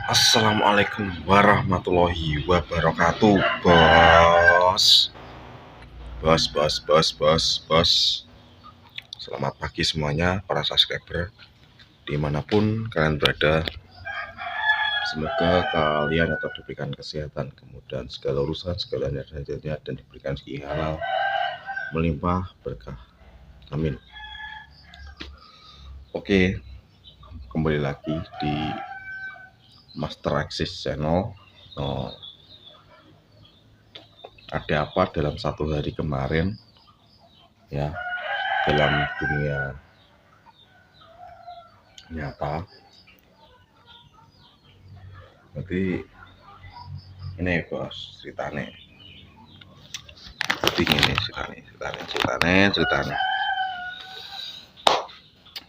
Assalamualaikum warahmatullahi wabarakatuh, bos. Bos. Selamat pagi semuanya, para subscriber dimanapun kalian berada. Semoga kalian tetap diberikan kesehatan, kemudian segala urusan, segala niat dan diberikan rezeki halal, melimpah berkah. Amin. Oke, kembali lagi di Master Axis Channel. Ada apa dalam satu hari kemarin ya, dalam dunia nyata. Berarti ini bos ceritanya. Jadi ini ceritanya.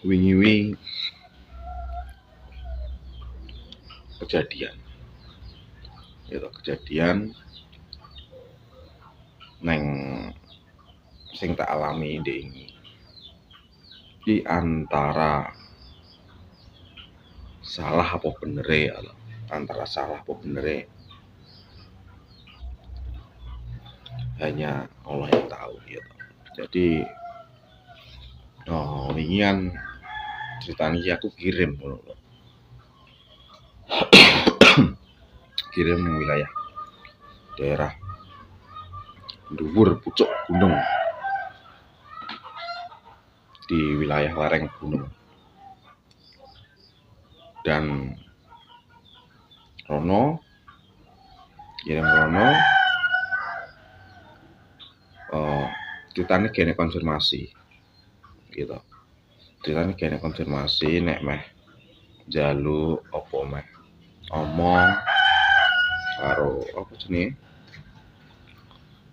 Wingi kejadian neng sing tak alami di antara salah apa benere, hanya Allah yang tahu gitu. Jadi wingian ceritanya aku kirim wilayah daerah dhuwur pucuk gunung di wilayah lereng gunung, dan kirim ceritanya gini konfirmasi gitu. Ceritanya gini konfirmasi nek meh jaluk opo meh omong karo apa jenenge,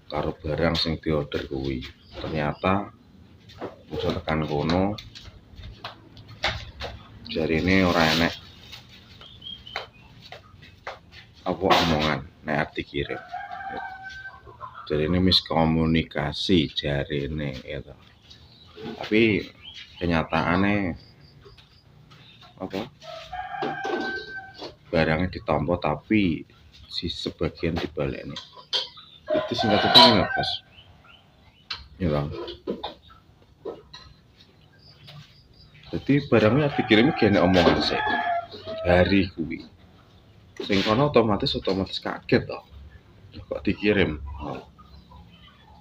karo barang sing diorder kuwi. Ternyata bisa tekan kono jarine ora enek apa omongan nek dikirim. Jarine miskomunikasi jarine gitu. Tapi kenyataannya apa? Barangnya ditampa tapi si sebagian dibalik nih. Itu singkatnya nggak pas, ya bang. Jadi barangnya dikirim gini omongan sih hari kuwi. Sing kono otomatis kaget toh. Kok dikirim?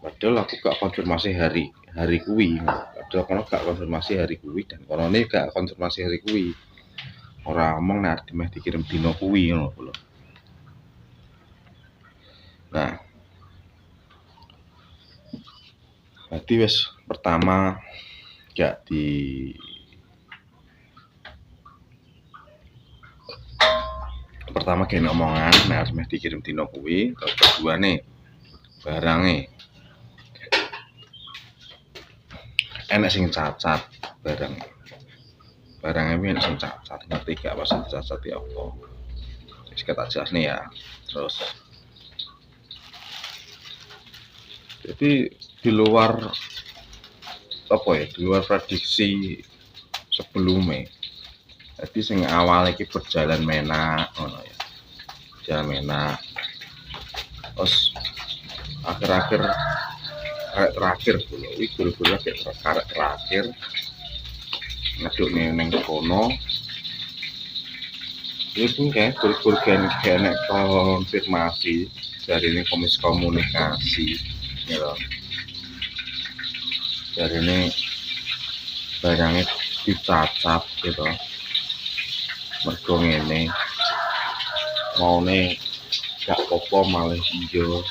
Padahal aku gak konfirmasi hari kuwi. Padahal kono gak konfirmasi hari kuwi dan kono ini gak konfirmasi hari kuwi. Ora omong nek meh dikirim dino kuwi ngono lho. Nah, berarti wis pertama gak pertama kene omongan nek meh dikirim dino kuwi. Terus kedua nih barangnya enek sing cacat barangnya ini sing cacat, ngerti gak pas cacat ya apa. Wis tak jelas nih ya. Terus jadi di luar prediksi sebelumnya. Jadi sing awal iki berjalan menak ngono ya. Jalan menak. Terus terakhir dulu iki guru-guru terakhir ngaduk neng kono. Ini pun kayak guru-guru kayak konfirmasi dari ini komunikasi gitu. Dari ini barangnya dicacat gitu. Mergo ngene mau nih gak popo malah hijau,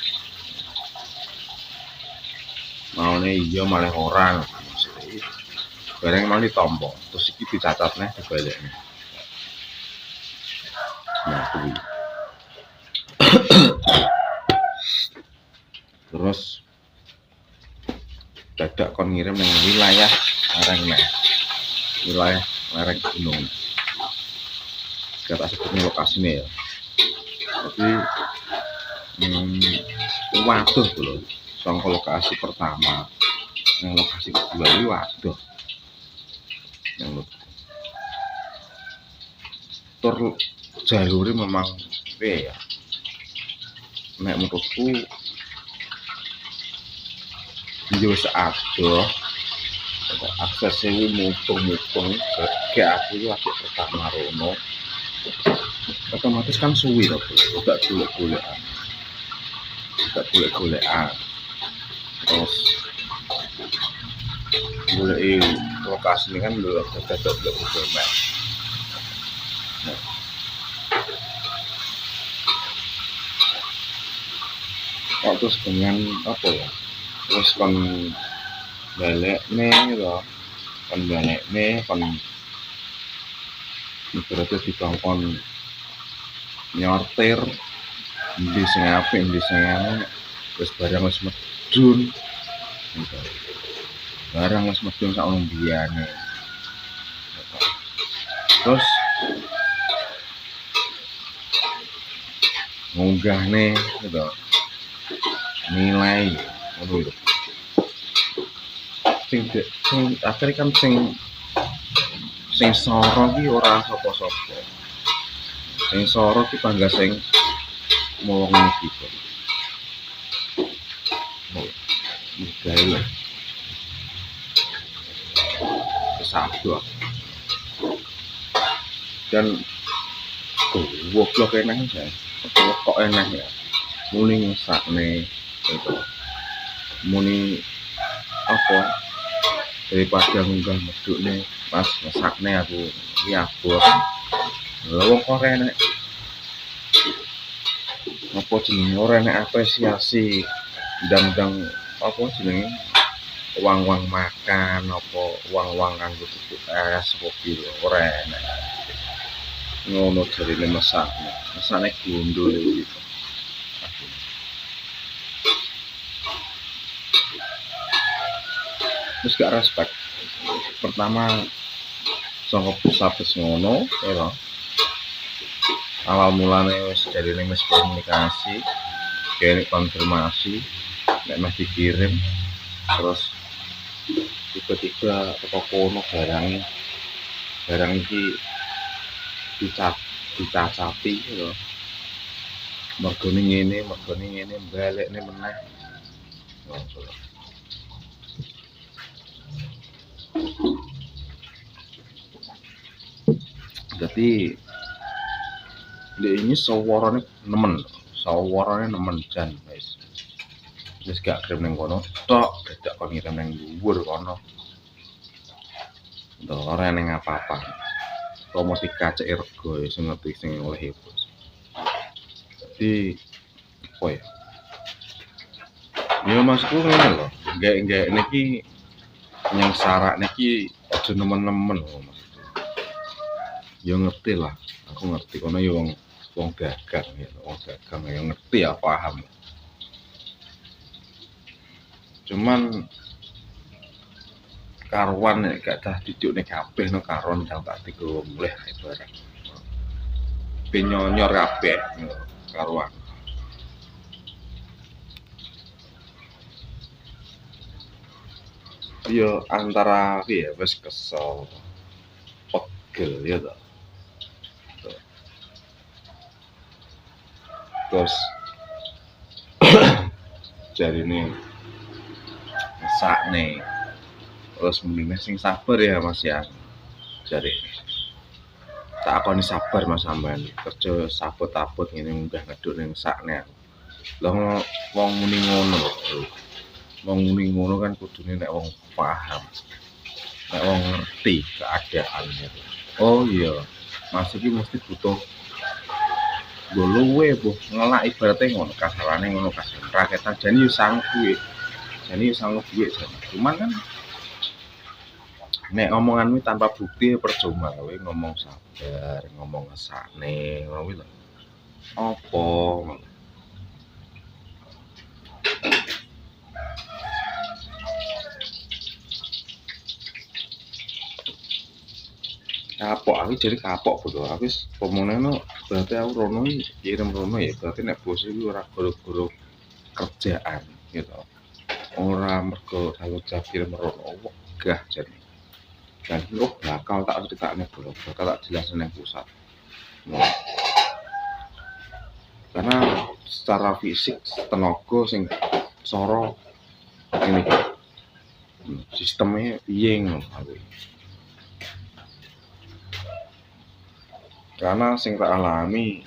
mau nih hijau malah orang. Barang mau ditompo terus iki dicacat nih dibaliknya. Nah kuwi terus dadak kon ngirim ning wilayah lereng gunung. Kata sebutnya lokasinya ya. Jadi waduh lho, sangka lokasi pertama yang lokasi kedua ini waduh. Yang tur jalure memang piye ya, nek menurutku yo wis adoh aksesnya kuwi mutung-mutung kayak aku yo lagi pertama rono otomatis kan suwi to gak golek-golekan terus goleki lokasi ini kan belum dadak Google Maps. Nah, terus dengan apa ya terus kon balik nih loh kon balik nih kon berarti dikongkon nyortir di sing apik di sing elek terus barang wis medun gitu. Barang wis medun sak ono biyane terus ngunggah nih gitu nilai ngono lho sing akhirnya kan sing soro ki ora sapa-sapa sing soro ki bangga sing mulung gitu mudah lho kesado dan goblok enak aja kok enak ya muni ngesakne gitu muni apa daripada ngunggah medukne pas ngesakne aku iki abot lha wong kok enek apa jenenge ora enek apresiasi ndang-ndang apa jenenge uang-uang makan apa uang-uang kanggo tuku es kopi ora enek ngono jarine mesakne gundul iki terus gak respect pertama saka pusat ngono ya awal mulane wis jarine miskomunikasi kayak konfirmasi nek meh dikirim terus tiba-tiba teko kono barang iki dicacapi gitu mergone ngene balekne meneh jadi dia ini sawarane nemen jan wis gak kirim ning kono tok dadak kon ngirim ning dhuwur kono ora ning apa-apa komo dikaceki rego sing ngerti sing oleh bos jadi apa ya maksudku ngene lho gak niki yang sarak niki aja nemen-nemen ya ngerti lah aku ngerti kono ya wong dagang ya ngerti ya paham cuman karuan nek gak dah didukne kabeh no karuan jang tak digo mulih barang penyonyor kabeh karuan yo antara piye wis kesel pegel ya toh terus jarine sakne terus mending sing sabar ya Mas ya jare tak akoni sabar Mas sampean kerja sabut-abut ngene munggah ngeduk ning sakne lho wong muni ngono kan kudune nek wong paham nek wong ngerti keadaannya oh iya Mas iki mesti butuh nggo luwe boh ngelak ibarate ngono kasarane ngono kasar raketan jane yo sanggup duit cuman kan nek omongan kuwi tanpa bukti percuma kowe ngomong sabar ngomong ngesakne ngono kuwi lho apa kapok aku jadi kapok bodo aku wis pemeneno berarti aku rono kirim rono ya berarti nek bos iki ora goro-goro kerjaan gitu ora mergo kalau kirim rono wegah jadi dan bakal tak critakne bakal tak jelasne nang pusat karena secara fisik tenaga sing soro ini sistemnya piye ngono kuwi. Karena sing tak alami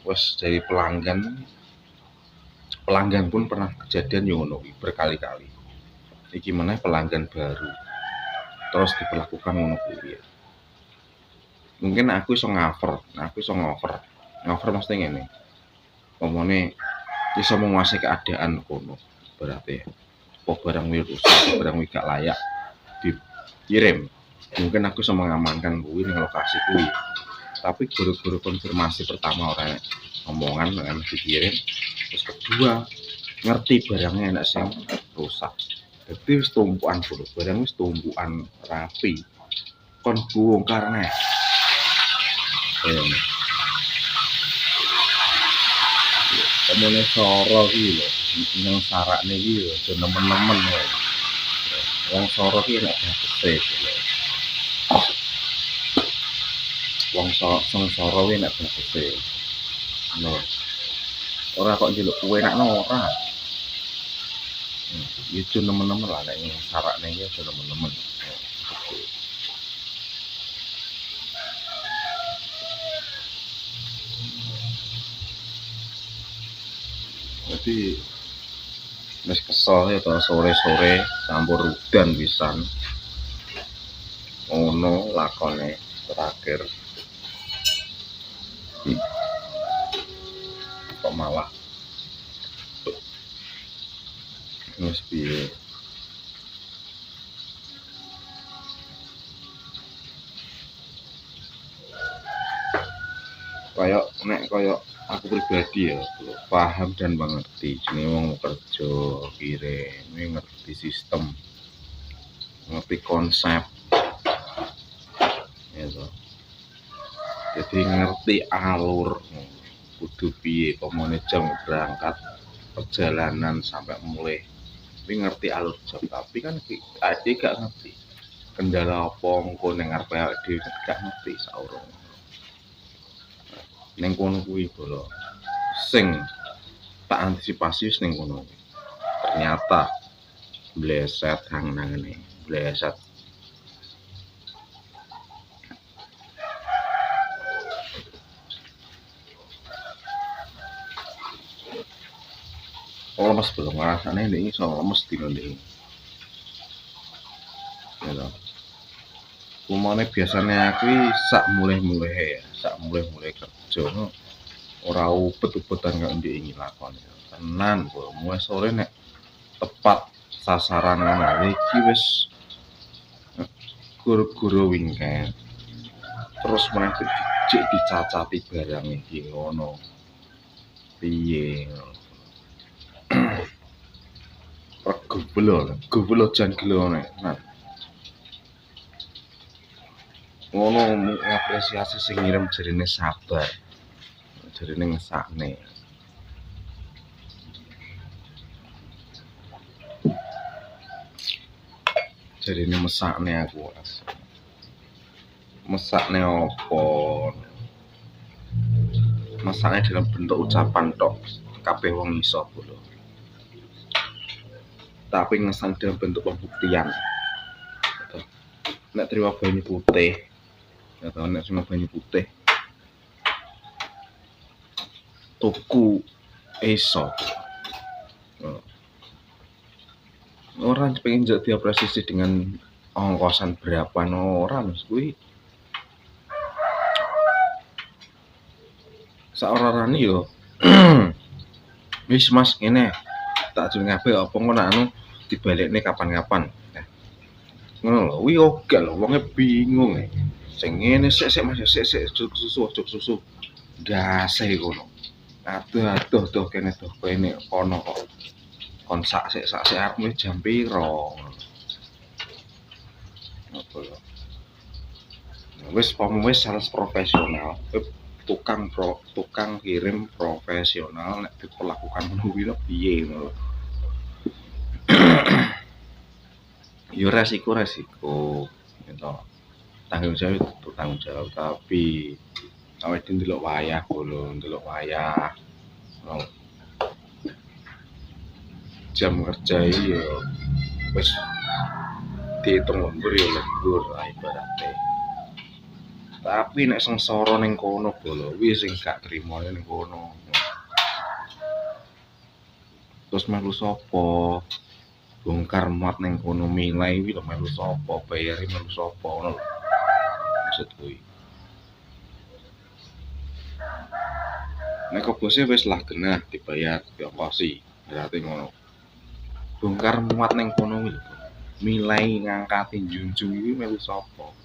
wes dari pelanggan pun pernah kejadian yang ngono berkali-kali. Iki meneh pelanggan baru terus diperlakukan ngono kuwi. Mungkin aku iso ngover mesti ngene. Pomone iso menguasai keadaan kono berarti apa barang rusak, barang gak layak dikirim. Mungkin aku iso mengamankan kuwi ning lokasi kuwi. Tapi guru-guru konfirmasi pertama orang omongan dengan dikirim, terus kedua ngerti barangnya enak sing rusak. Jadi wis tumpukan dulu, barang wis tumpukan rapi. Kon bongkar nih. Kemene soro iki lho, nang sarakne iki lho, aja nemen-nemen wae. Wong soro iki nek bagese lho. Wong soro kuwi nek bagese. Lho. Ora kok njeluk kuwenakno ora. Ya aja nemen-nemen lah nek sarakne iki aja nemen-nemen. Jadi wis kesel ya to sore-sore campur udan pisan. Ngono lakone terakhir. Kok malah wis piye. Kayak aku pribadi ya paham dan mengerti jenenge wong kerja kirim ngerti sistem ngerti konsep ya toh. Jadi ngerti alur kudu piye pemone jam berangkat perjalanan sampai mulai tapi ngerti alur jam tapi kan ade gak ngerti kendala apa engko ning ngarepe dhewe gak ngerti saurung ning kono kuwi lho sing tak antisipasi wis ning kono ternyata bleset hang nangene bleset lemes belum rasane ini iso lemes dino iki ya toh umane biasane aku sak mulai kerja ora upet-upetan kok ndek iki lakon tenan kok mulai sore nek tepat sasaran ngono iki wis guru-guru wingken terus meneh dijik dicacati barang iki ngono piye gubelo jan gelone nah ngono ngapresiasi sing ngirim jarine sabar jarine ngesakne jarine mesakne aku mesakne opo mesakne dalam bentuk ucapan tok kabeh wong iso lho tapi ngesan dalam bentuk pembuktian nek terima banyu putih atau nek terima banyu putih tuku iso orang pengen jadi diapresiasi dengan ongkosan berapa orang kuwi saorane yo wis mas ngene tak ajeng kabeh apa ngono anu dibalekne kapan-kapan ngono lho kuwi oke lho wonge bingung sing ngene sik mas sik susu ndase ngono aduh tuh kene kono kok kon sak arepmu jam piro apa lho wis sales profesional tukang kirim profesional nek diperlakukan ngono kuwi piye ngono yo resiko gitu tanggung jawab tapi awake dhewe ndelok wayah bolo, ndelok wayah. Oh, jam kerja iki ya wis diitung lembur ya lembur lah ibarate. Tapi nek sengsara ning kono bolo, kuwi sing gak trimane ning kono. Terus melu sapa? Bongkar mat ning kono milai kuwi lho melu sapa? Bayare melu sapa ngono lho. Maksud kuwi. Nek bose wis lah genah dibayar diongkosi, berarti ngono. Bongkar muat ning kono kuwi lho. Milai ngangkati junjung iki melu sapa?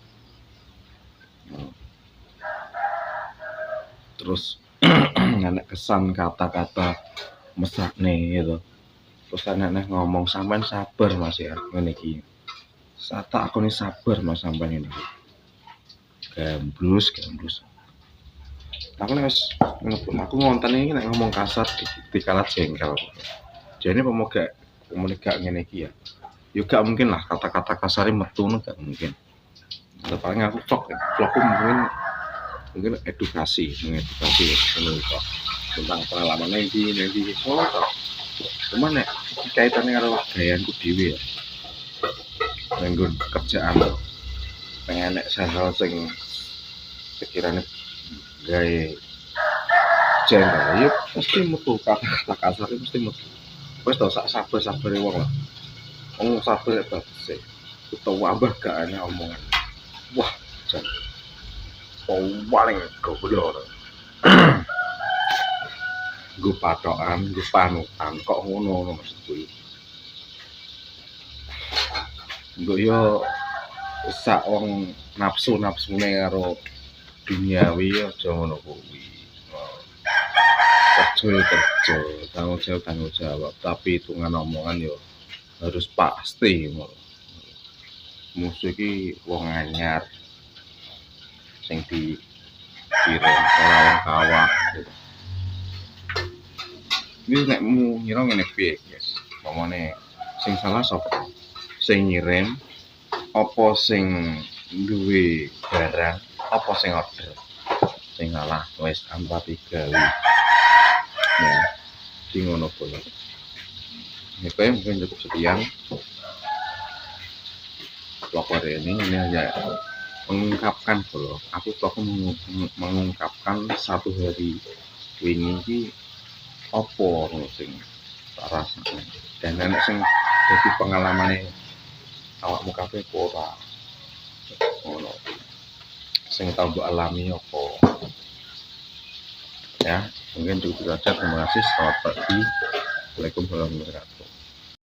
Terus nek kesan kata-kata mesakne gitu. Terus nek ngomong sampean sabar Mas ya ngene iki. Tak akoni sabar Mas sampean ini. Gambrus. Aku nek wis aku ngonten iki nek ngomong kasar dikalah jengkel. Jane pemoga gak ngene iki ya. Ya gak mungkin lah kata-kata kasare metu gak mungkin. Paling aku vlogku mungkin edukasi, mengedukasi penulis tentang pengalaman nanti oh toh. Cuman nek kaitannya karo gayaanku dhewe ya. Nganggo kerjaan. Pengen nek hal sing sekiranya gawe jengkel ya pasti metu kata kasar mesti metu. Wis to sak sabar-sabare wong lah. Wong sabar bagus e. Utawa ambah gak ana omongan. Wah, jan. Paling goblok. Gue patokan, gue panutan kok ngono maksud gue. Gue yo sak wong nafsune karo duniawi aja ngono kuwi. Kerja, tanggung jawab, tapi hitungan omongan yo harus pasti. Musuh iki wong anyar sing dikirim ora wong kawah. Iki nek mu ngira ngene piye, guys. Pamane sing salah sapa? Sing ngirim apa sing duwe barang, apa sing order? Sing salah wis ampati gawe. Ya, di ngono pula. Ini mungkin cukup sekian vlog hari ini hanya mengungkapkan kalau aku mengungkapkan satu hari wingi opo sing rasane dan nek sing dadi pengalamane awakmu kabeh ora ngono sing tau mbok alami opo ya mungkin cukup saja. Terima kasih, selamat pagi. Assalamualaikum warahmatullahi wabarakatuh.